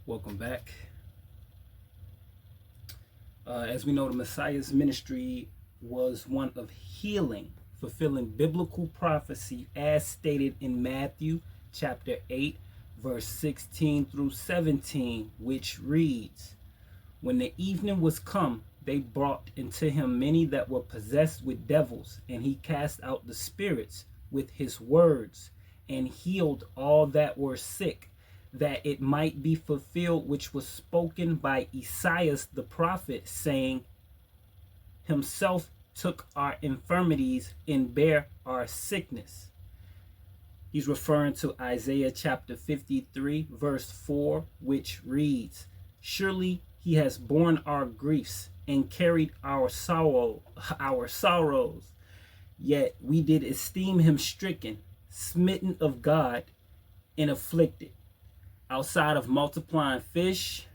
Welcome back. As we know, the Messiah's ministry was one of healing, fulfilling biblical prophecy as stated in Matthew chapter 8, verse 16 through 17, which reads, "When the evening was come, they brought into him many that were possessed with devils, and he cast out the spirits with his words, and healed all that were sick, that it might be fulfilled which was spoken by Esaias the prophet, saying, Himself took our infirmities and bare our sickness." He's referring to Isaiah chapter 53, verse 4, which reads, "Surely he has borne our griefs and carried our sorrows. Yet we did esteem him stricken, smitten of God, and afflicted." Outside of multiplying fish,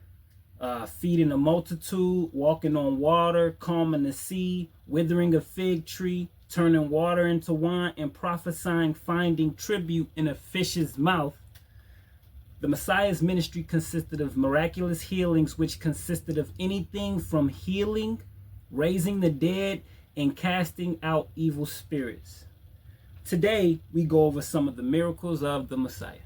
feeding a multitude, walking on water, calming the sea, withering a fig tree, turning water into wine, and prophesying finding tribute in a fish's mouth, the Messiah's ministry consisted of miraculous healings, which consisted of anything from healing, raising the dead, and casting out evil spirits. Today, we go over some of the miracles of the Messiah.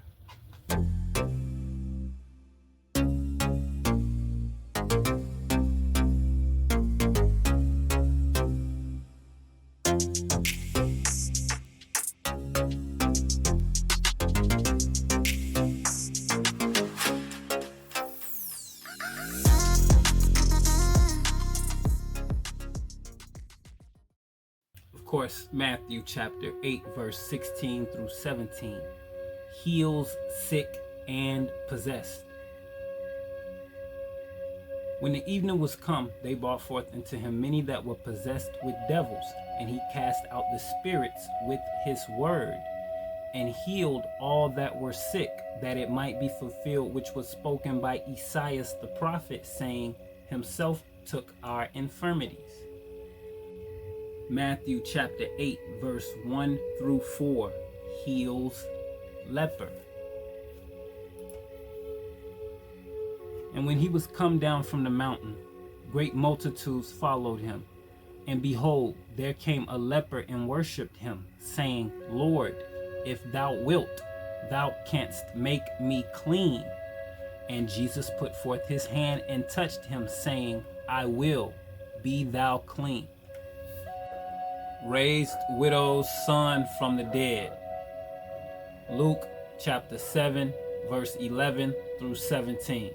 Of course, Matthew chapter 8, verse 16 through 17, heals sick and possessed. "When the evening was come, they brought forth unto him many that were possessed with devils, and he cast out the spirits with his word, and healed all that were sick, that it might be fulfilled which was spoken by Esaias the prophet, saying, Himself took our infirmities." Matthew chapter 8, verse 1 through 4, heals leper. "And when he was come down from the mountain, great multitudes followed him. And behold, there came a leper and worshipped him, saying, Lord, if thou wilt, thou canst make me clean. And Jesus put forth his hand and touched him, saying, I will, be thou clean." Raised widow's son from the dead. Luke chapter 7, verse 11 through 17.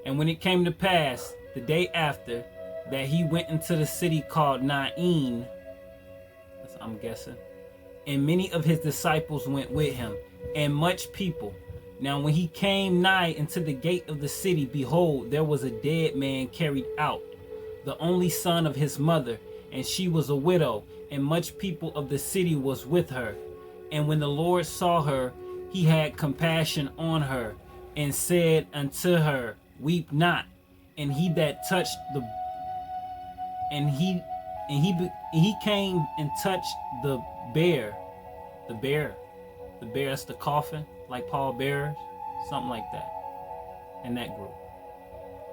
"And when it came to pass, the day after, that he went into the city called Nain, I'm guessing, and many of his disciples went with him, and much people. Now when he came nigh into the gate of the city, behold, there was a dead man carried out, the only son of his mother, and she was a widow, and much people of the city was with her. And when the Lord saw her, he had compassion on her, and said unto her, Weep not. And he that touched the he came and touched the bear. The bear's the coffin, like Paul bearers, something like that, in that group.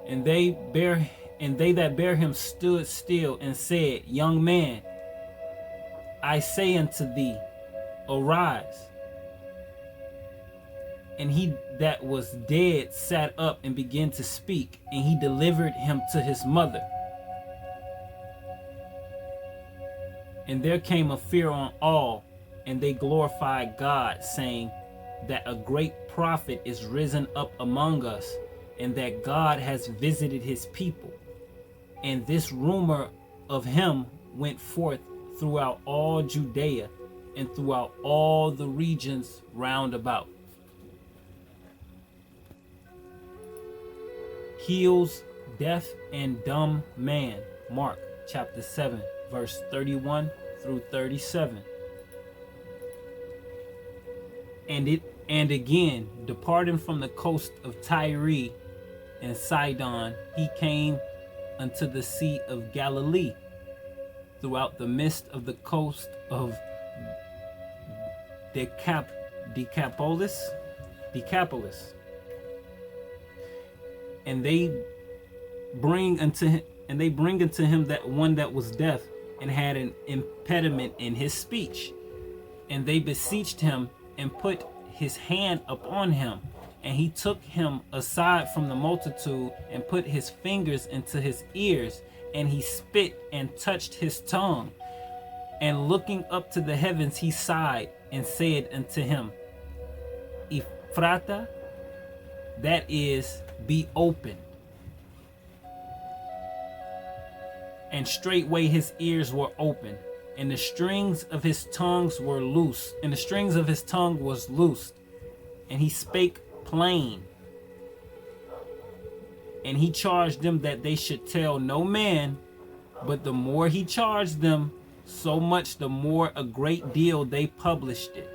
And they that bare him stood still and said, Young man, I say unto thee, arise. And he that was dead sat up and began to speak, and he delivered him to his mother. And there came a fear on all, and they glorified God, saying that a great prophet is risen up among us, and that God has visited his people. And this rumor of him went forth throughout all Judea and throughout all the regions round about. Heals deaf and dumb man. Mark chapter 7, verse 31 through 37. And again, departing from the coast of Tyre and Sidon, he came unto the Sea of Galilee, throughout the midst of the coast of Decapolis. and they bring unto him that one that was deaf and had an impediment in his speech. And they beseeched him and put his hand upon him. And he took him aside from the multitude and put his fingers into his ears, and he spit and touched his tongue. And looking up to the heavens, he sighed and said unto him, Ephrata, that is, be open. And straightway his ears were open, and the strings of his tongue were loose, and the strings of his tongue was loosed, and he spake plain. And he charged them that they should tell no man, but the more he charged them, so much the more a great deal they published it,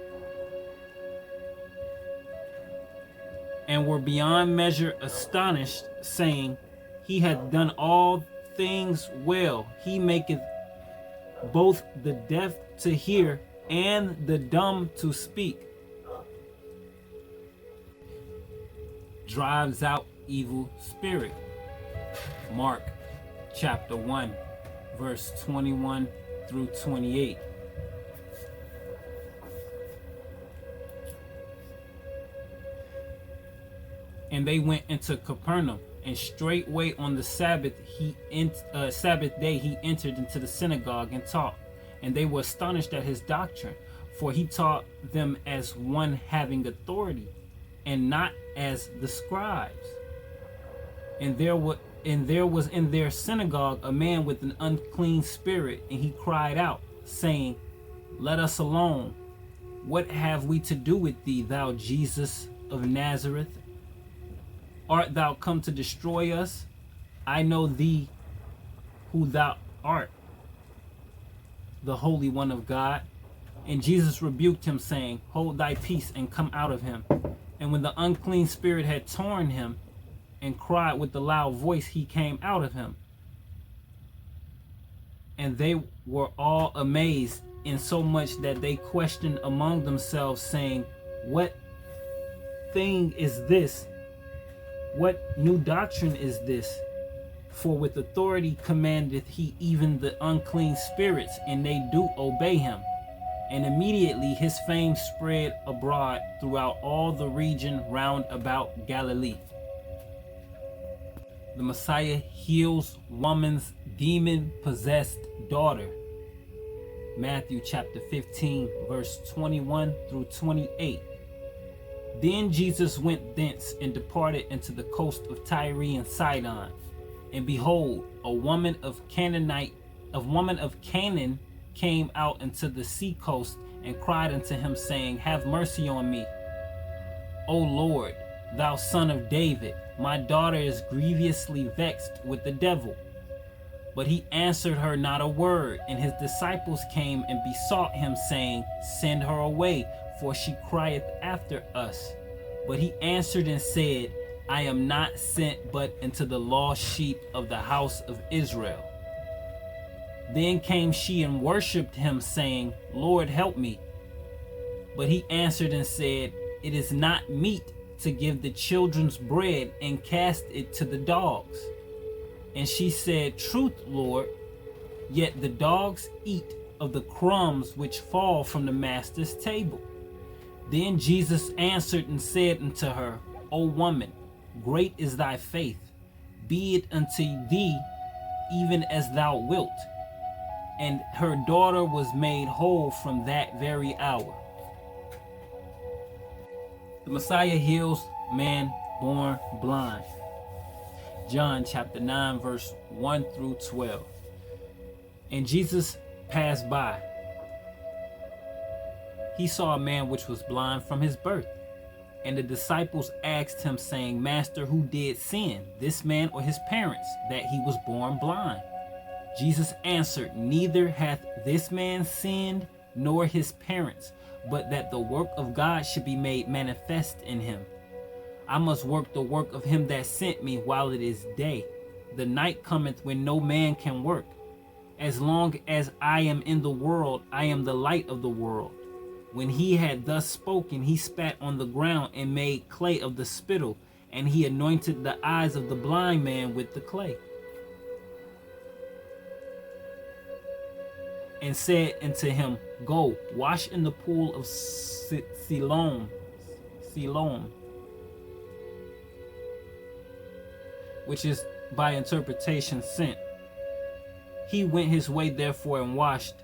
and were beyond measure astonished, saying, He hath done all things well. He maketh both the deaf to hear and the dumb to speak. Drives out evil spirit. Mark chapter 1, verse 21 through 28. And they went into Capernaum, and straightway on the Sabbath day he entered into the synagogue and taught. And they were astonished at his doctrine, for he taught them as one having authority, and not as the scribes. And there was in their synagogue a man with an unclean spirit, and he cried out, saying, Let us alone. What have we to do with thee, thou Jesus of Nazareth? Art thou come to destroy us? I know thee who thou art, the Holy One of God. And Jesus rebuked him, saying, Hold thy peace, and come out of him. And when the unclean spirit had torn him, and cried with a loud voice, he came out of him. And they were all amazed, insomuch that they questioned among themselves, saying, What thing is this? What new doctrine is this? For with authority commandeth he even the unclean spirits, and they do obey him. And immediately his fame spread abroad throughout all the region round about Galilee. The Messiah heals woman's demon-possessed daughter. Matthew chapter 15, verse 21 through 28. Then Jesus went thence and departed into the coast of Tyre and Sidon. And behold, a woman of Canaan came out into the sea coast and cried unto him, saying, Have mercy on me, O Lord, thou son of David. My daughter is grievously vexed with the devil. But he answered her not a word. And his disciples came and besought him, saying, Send her away, for she crieth after us. But he answered and said, I am not sent but into the lost sheep of the house of Israel. Then came she and worshipped him, saying, Lord, help me. But he answered and said, It is not meet to give the children's bread and cast it to the dogs. And she said, Truth, Lord, yet the dogs eat of the crumbs which fall from the master's table. Then Jesus answered and said unto her, O woman, great is thy faith. Be it unto thee even as thou wilt. And her daughter was made whole from that very hour. The Messiah heals man born blind. John chapter 9, verse 1 through 12. And Jesus passed by. He saw a man which was blind from his birth. And the disciples asked him, saying, Master, who did sin, this man or his parents, that he was born blind? Jesus answered, Neither hath this man sinned, nor his parents, but that the work of God should be made manifest in him. I must work the work of him that sent me while it is day. The night cometh when no man can work. As long as I am in the world, I am the light of the world. When he had thus spoken, he spat on the ground and made clay of the spittle, and he anointed the eyes of the blind man with the clay, and said unto him, Go, wash in the pool of Siloam, which is by interpretation sent. He went his way therefore and washed,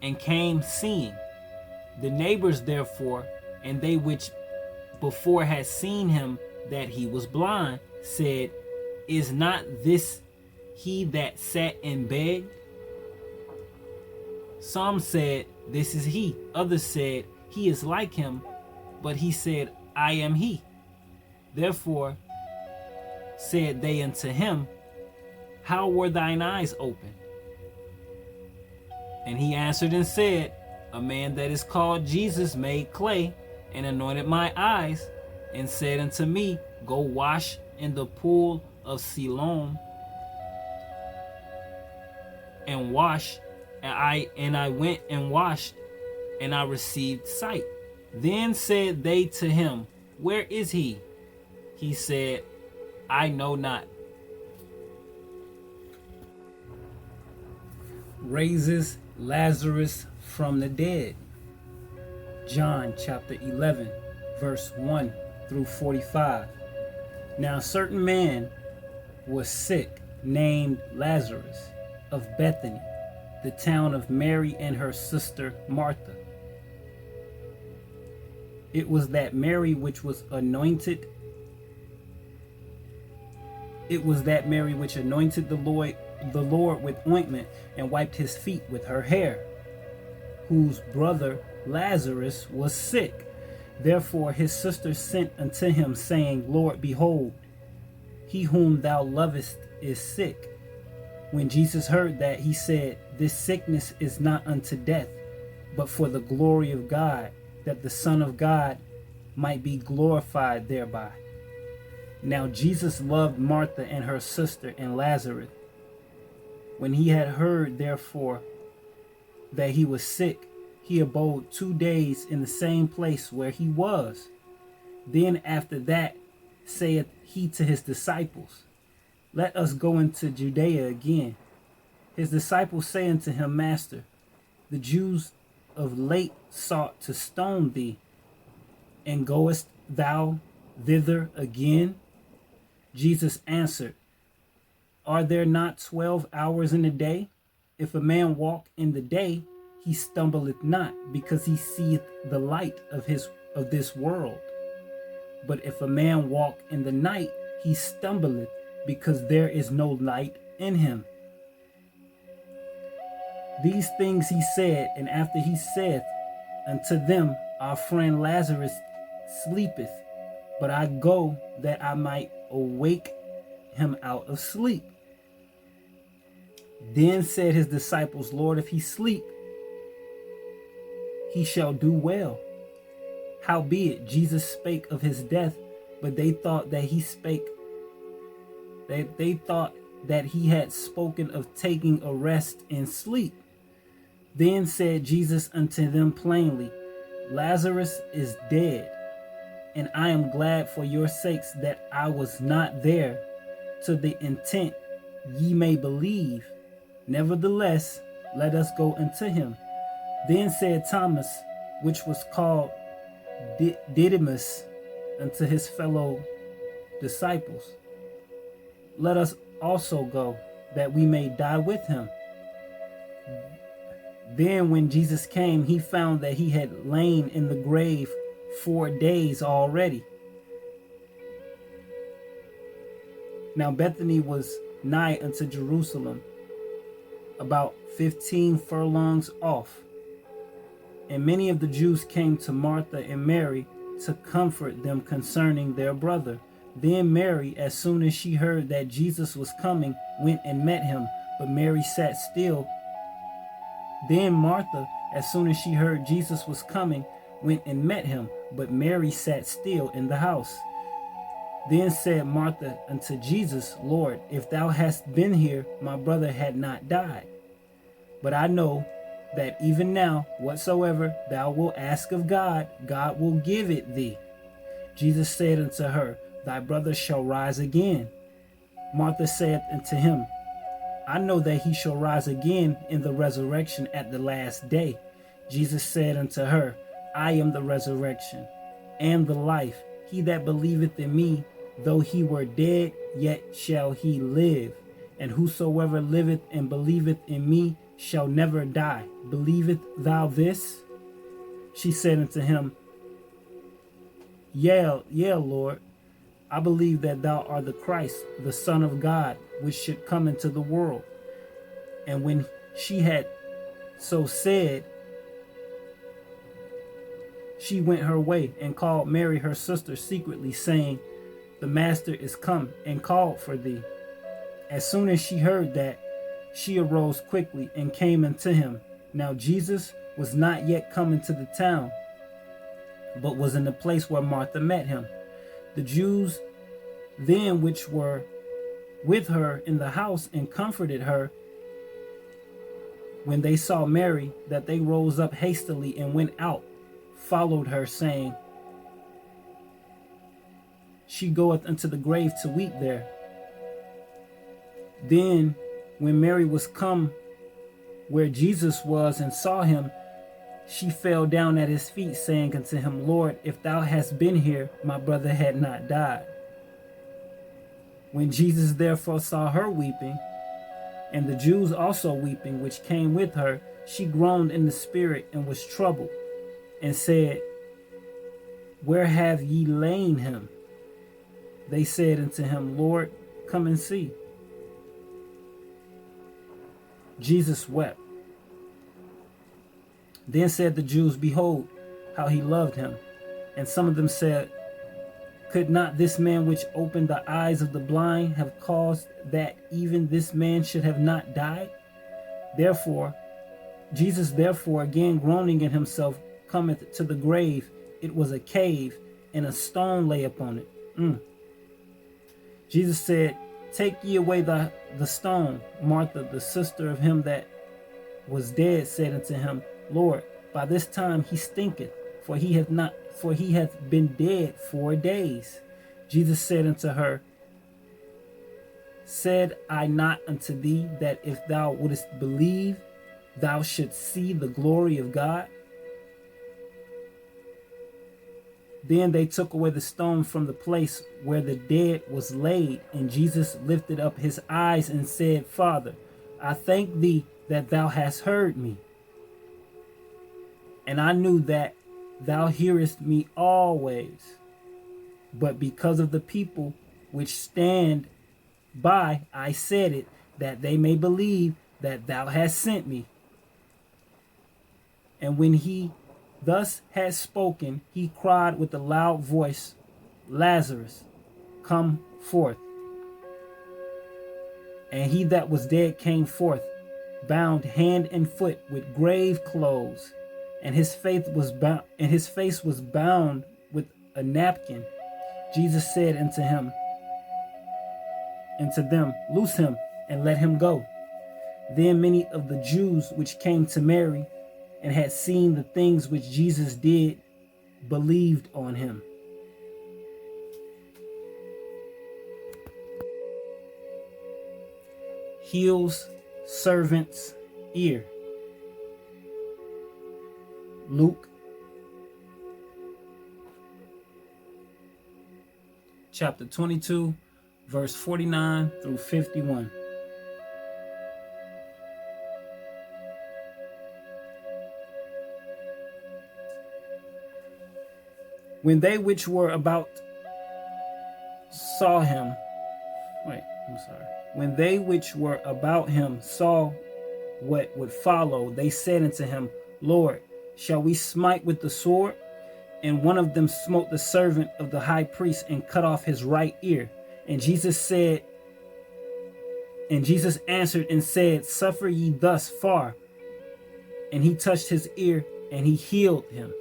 and came seeing. The neighbors therefore, and they which before had seen him that he was blind, said, Is not this he that sat and begged? Some said, This is he. Others said, He is like him. But he said, I am he. Therefore said they unto him, How were thine eyes opened? And he answered and said, A man that is called Jesus made clay, and anointed my eyes, and said unto me, Go wash in the pool of Siloam, and wash. And I went and washed, and I received sight. Then said they to him, Where is he? He said, I know not. Raises Lazarus from the dead. John chapter 11, verse 1 through 45. Now a certain man was sick, named Lazarus, of Bethany, the town of Mary and her sister Martha. It was that Mary which anointed the Lord with ointment, and wiped his feet with her hair, whose brother Lazarus was sick. Therefore his sister sent unto him, saying, Lord, behold, he whom thou lovest is sick. When Jesus heard that, he said, This sickness is not unto death, but for the glory of God, that the Son of God might be glorified thereby. Now Jesus loved Martha and her sister and Lazarus. When he had heard, therefore, that he was sick, he abode 2 days in the same place where he was. Then after that saith he to his disciples, Let us go into Judea again. His disciples say unto him, Master, the Jews of late sought to stone thee, and goest thou thither again? Jesus answered, Are there not 12 hours in a day? If a man walk in the day, he stumbleth not, because he seeth the light of this world. But if a man walk in the night, he stumbleth, because there is no light in him. These things he said, and after he saith unto them, Our friend Lazarus sleepeth, but I go that I might awake him out of sleep. Then said his disciples, Lord, if he sleep, he shall do well. Howbeit Jesus spake of his death, but they thought that he had spoken of taking a rest in sleep. Then said Jesus unto them plainly, Lazarus is dead, and I am glad for your sakes that I was not there, to the intent ye may believe. Nevertheless, let us go unto him. Then said Thomas, which was called Didymus, unto his fellow disciples, Let us also go, that we may die with him. Then when Jesus came, he found that he had lain in the grave 4 days already. Now Bethany was nigh unto Jerusalem, about 15 furlongs off. And many of the Jews came to Martha and Mary to comfort them concerning their brother. Then Mary, as soon as she heard that Jesus was coming, went and met him, but Mary sat still. Then Martha, as soon as she heard Jesus was coming, went and met him, but Mary sat still in the house. Then said Martha unto Jesus, Lord, if thou hadst been here, my brother had not died. But I know that even now, whatsoever thou wilt ask of God, God will give it thee. Jesus said unto her, thy brother shall rise again. Martha said unto him, I know that he shall rise again in the resurrection at the last day. Jesus said unto her, I am the resurrection and the life. He that believeth in me, though he were dead, yet shall he live. And whosoever liveth and believeth in me shall never die. Believeth thou this? She said unto him, Yea, Lord, I believe that thou art the Christ, the Son of God, which should come into the world. And when she had so said, she went her way and called Mary her sister secretly, saying, The Master is come and called for thee. As soon as she heard that, she arose quickly and came unto him. Now Jesus was not yet come into the town, but was in the place where Martha met him. The Jews then which were with her in the house and comforted her, when they saw Mary, that they rose up hastily and went out, followed her, saying, She goeth unto the grave to weep there. Then when Mary was come where Jesus was and saw him, she fell down at his feet, saying unto him, Lord, if thou hadst been here, my brother had not died. When Jesus therefore saw her weeping, and the Jews also weeping, which came with her, she groaned in the spirit and was troubled, and said, Where have ye laid him? They said unto him, Lord, come and see. Jesus wept. Then said the Jews, Behold, how he loved him. And some of them said, Could not this man which opened the eyes of the blind have caused that even this man should have not died? Jesus therefore, again groaning in himself, cometh to the grave. It was a cave, and a stone lay upon it. Jesus said, Take ye away the stone. Martha, the sister of him that was dead, said unto him, Lord, by this time he stinketh, for he hath been dead 4 days. Jesus said unto her, Said I not unto thee that if thou wouldest believe, thou shouldst see the glory of God? Then they took away the stone from the place where the dead was laid, and Jesus lifted up his eyes and said, Father, I thank thee that thou hast heard me. And I knew that thou hearest me always. But because of the people which stand by, I said it, that they may believe that thou hast sent me. And when he thus had spoken, he cried with a loud voice, Lazarus, come forth. And he that was dead came forth, bound hand and foot with grave clothes, and his face was bound with a napkin. Jesus said unto them, Loose him and let him go. Then many of the Jews which came to Mary and had seen the things which Jesus did believed on him. Heals servant's ear. Luke chapter 22, verse 49 through 51. When they which were about saw him, When they which were about him saw what would follow, they said unto him, Lord, shall we smite with the sword? And one of them smote the servant of the high priest and cut off his right ear. And Jesus answered and said, Suffer ye thus far. And he touched his ear, and he healed him.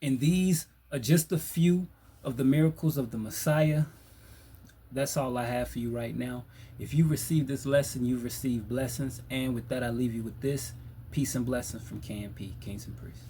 And these are just a few of the miracles of the Messiah. That's all I have for you right now. If you received this lesson, you've received blessings. And with that, I leave you with this. Peace and blessings from KNP, Kings and Priests.